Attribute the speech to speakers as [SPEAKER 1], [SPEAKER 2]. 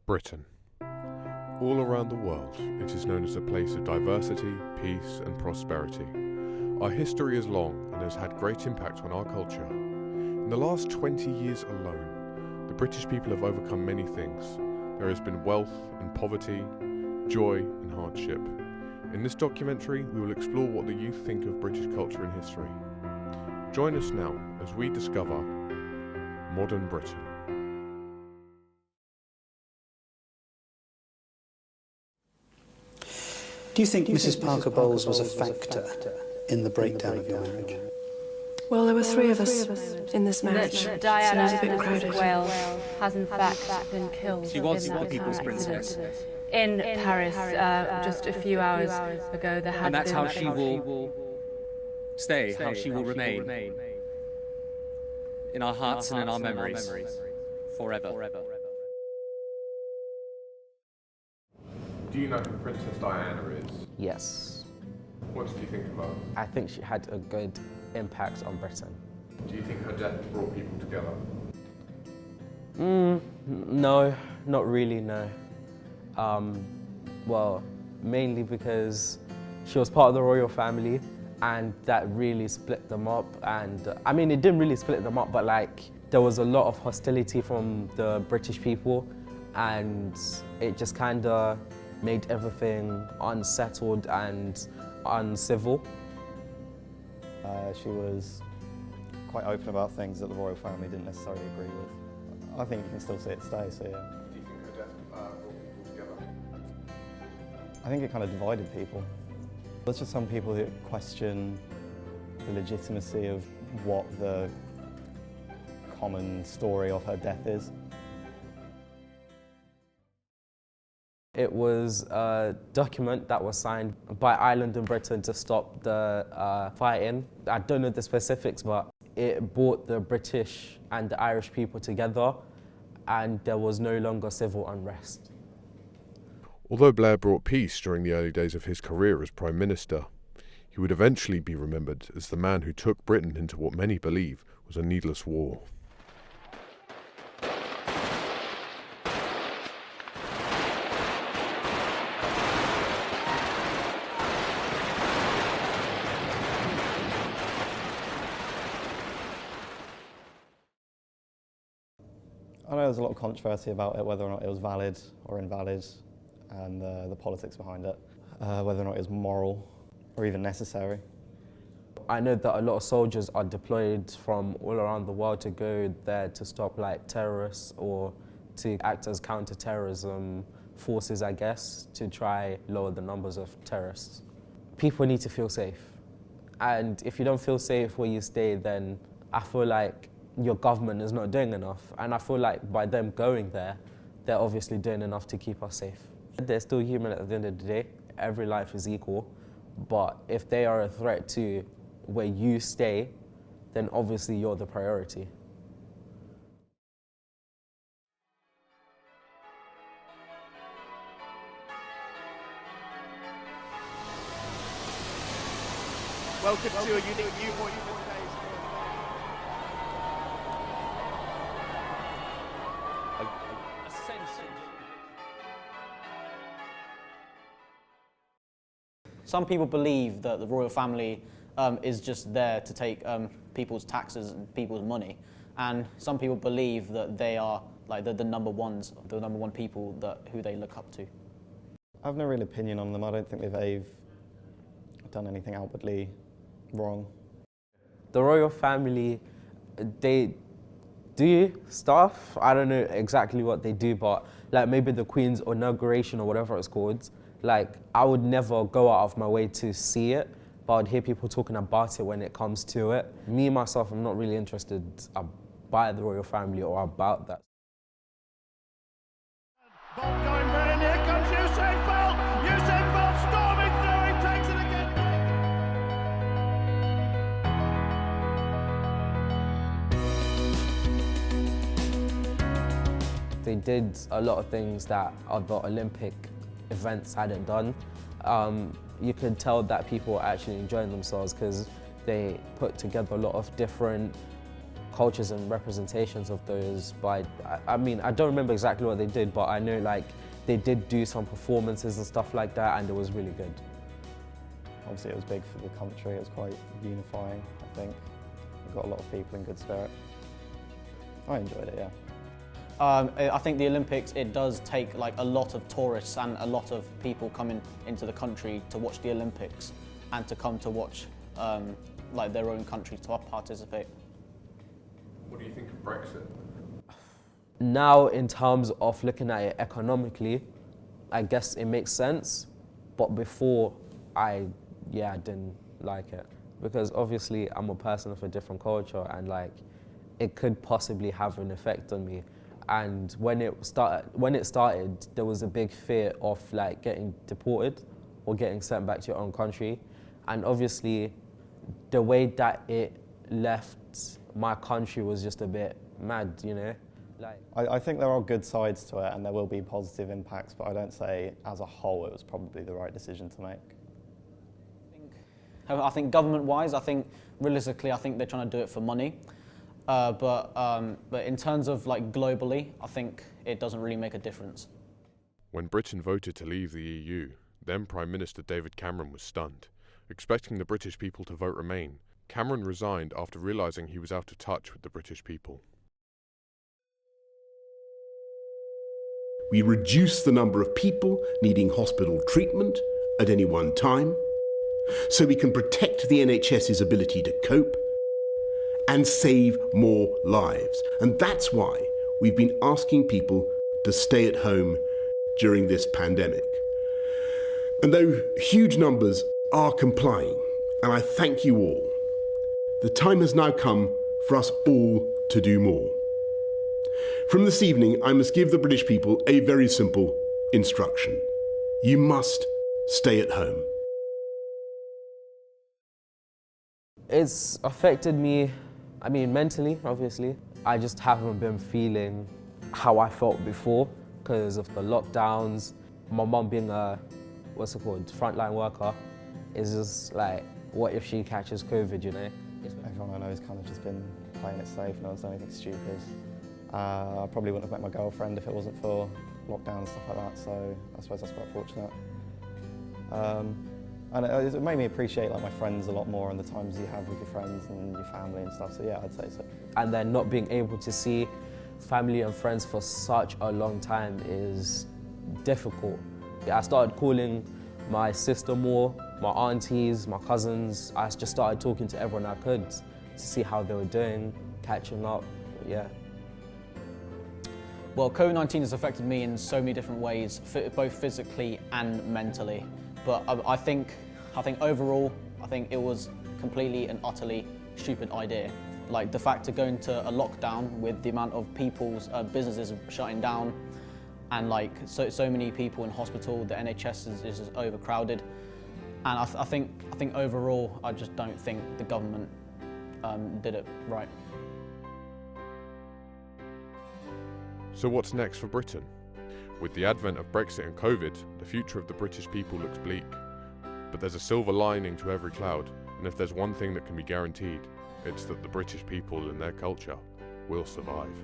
[SPEAKER 1] Britain. All around the world, it is known as a place of diversity, peace and prosperity. Our history is long and has had great impact on our culture. In the last 20 years alone, the British people have overcome many things. There has been wealth and poverty, joy and hardship. In this documentary, we will explore what the youth think of British culture and history. Join us now as we discover modern Britain.
[SPEAKER 2] Do you think Mrs. Parker Bowles was a factor in the breakdown of your marriage?
[SPEAKER 3] Well, there were three of us in this marriage, so it
[SPEAKER 4] Diana,
[SPEAKER 3] was a bit crowded.
[SPEAKER 4] Wales, has in fact been killed.
[SPEAKER 5] She was
[SPEAKER 4] in
[SPEAKER 5] the
[SPEAKER 4] that
[SPEAKER 5] People's
[SPEAKER 4] car
[SPEAKER 5] Princess.
[SPEAKER 4] accident. In Paris, just a few hours ago, there had
[SPEAKER 5] And that's
[SPEAKER 4] been...
[SPEAKER 5] how she will stay, how she will remain in our hearts and in our memories forever.
[SPEAKER 1] Do you know who Princess Diana is?
[SPEAKER 6] Yes.
[SPEAKER 1] What did you think of her?
[SPEAKER 6] I think she had a good impact on Britain.
[SPEAKER 1] Do you think her death brought people together?
[SPEAKER 6] No, not really, no. Well, mainly because she was part of the royal family and that really split them up. And I mean, it didn't really split them up, but like there was a lot of hostility from the British people and it just kind of made everything unsettled and uncivil.
[SPEAKER 7] She was quite open about things that the royal family didn't necessarily agree with. I think you can still see it today, so yeah.
[SPEAKER 1] Do you think her death brought people together?
[SPEAKER 7] I think it kind of divided people. There's just some people that question the legitimacy of what the common story of her death is.
[SPEAKER 6] It was a document that was signed by Ireland and Britain to stop the fighting. I don't know the specifics, but it brought the British and the Irish people together and there was no longer civil unrest.
[SPEAKER 1] Although Blair brought peace during the early days of his career as Prime Minister, he would eventually be remembered as the man who took Britain into what many believe was a needless war.
[SPEAKER 7] I know there's a lot of controversy about it, whether or not it was valid or invalid, and the politics behind it, whether or not it was moral or even necessary.
[SPEAKER 6] I know that a lot of soldiers are deployed from all around the world to go there to stop like terrorists or to act as counter-terrorism forces, I guess, to try lower the numbers of terrorists. People need to feel safe. And if you don't feel safe where you stay, then I feel like your government is not doing enough. And I feel like by them going there, they're obviously doing enough to keep us safe. They're still human at the end of the day. Every life is equal. But if they are a threat to where you stay, then obviously you're the priority.
[SPEAKER 5] Welcome to a unique viewpoint.
[SPEAKER 8] Some people believe that the royal family is just there to take people's taxes and people's money, and some people believe that they are like the number one people who they look up to.
[SPEAKER 7] I have no real opinion on them. I don't think they've done anything outwardly wrong.
[SPEAKER 6] The royal family, they do stuff. I don't know exactly what they do, but like maybe the Queen's inauguration or whatever it's called, like I would never go out of my way to see it, but I'd hear people talking about it when it comes to it. Me, myself, I'm not really interested by the royal family or about that.
[SPEAKER 9] Bolt going very near, comes Usain Bolt! Usain Bolt storming through, he takes it again!
[SPEAKER 6] They did a lot of things that other Olympic events hadn't done. You could tell that people were actually enjoying themselves because they put together a lot of different cultures and representations of those. But I mean, I don't remember exactly what they did, but I know like they did do some performances and stuff like that, and it was really good.
[SPEAKER 7] Obviously it was big for the country, it was quite unifying, I think. It got a lot of people in good spirit. I enjoyed it, yeah.
[SPEAKER 8] I think the Olympics, it does take like a lot of tourists and a lot of people coming into the country to watch the Olympics and to come to watch like their own country to participate.
[SPEAKER 1] What do you think of Brexit?
[SPEAKER 6] Now, in terms of looking at it economically, I guess it makes sense. But before, I didn't like it. Because obviously I'm a person of a different culture, and like it could possibly have an effect on me. And when it started, there was a big fear of like getting deported or getting sent back to your own country. And obviously the way that it left my country was just a bit mad, you know? Like,
[SPEAKER 7] I think there are good sides to it and there will be positive impacts, but I don't say as a whole it was probably the right decision to make.
[SPEAKER 8] I think government-wise, I think realistically, I think they're trying to do it for money. But in terms of like globally, I think it doesn't really make a difference.
[SPEAKER 1] When Britain voted to leave the EU, then Prime Minister David Cameron was stunned. Expecting the British people to vote Remain, Cameron resigned after realising he was out of touch with the British people.
[SPEAKER 10] We reduce the number of people needing hospital treatment at any one time, so we can protect the NHS's ability to cope and save more lives. And that's why we've been asking people to stay at home during this pandemic. And though huge numbers are complying, and I thank you all, the time has now come for us all to do more. From this evening, I must give the British people a very simple instruction. You must stay at home.
[SPEAKER 6] it's affected me, I mean, mentally, obviously. I just haven't been feeling how I felt before because of the lockdowns. My mum being a, frontline worker, is just like, what if she catches COVID, you know?
[SPEAKER 7] Everyone I know has kind of just been playing it safe, no one's done anything stupid. I probably wouldn't have met my girlfriend if it wasn't for lockdown and stuff like that, so I suppose that's quite fortunate. And it made me appreciate like my friends a lot more and the times you have with your friends and your family and stuff, so yeah, I'd say so.
[SPEAKER 6] And then not being able to see family and friends for such a long time is difficult. I started calling my sister more, my aunties, my cousins. I just started talking to everyone I could to see how they were doing, catching up, yeah.
[SPEAKER 8] Well, COVID-19 has affected me in so many different ways, both physically and mentally. But I think overall, I think it was completely and utterly stupid idea. Like the fact of going to a lockdown with the amount of people's businesses shutting down, and like so many people in hospital, the NHS is just overcrowded. And I think overall, I just don't think the government did it right.
[SPEAKER 1] So what's next for Britain? With the advent of Brexit and COVID, the future of the British people looks bleak. But there's a silver lining to every cloud, and if there's one thing that can be guaranteed, it's that the British people and their culture will survive.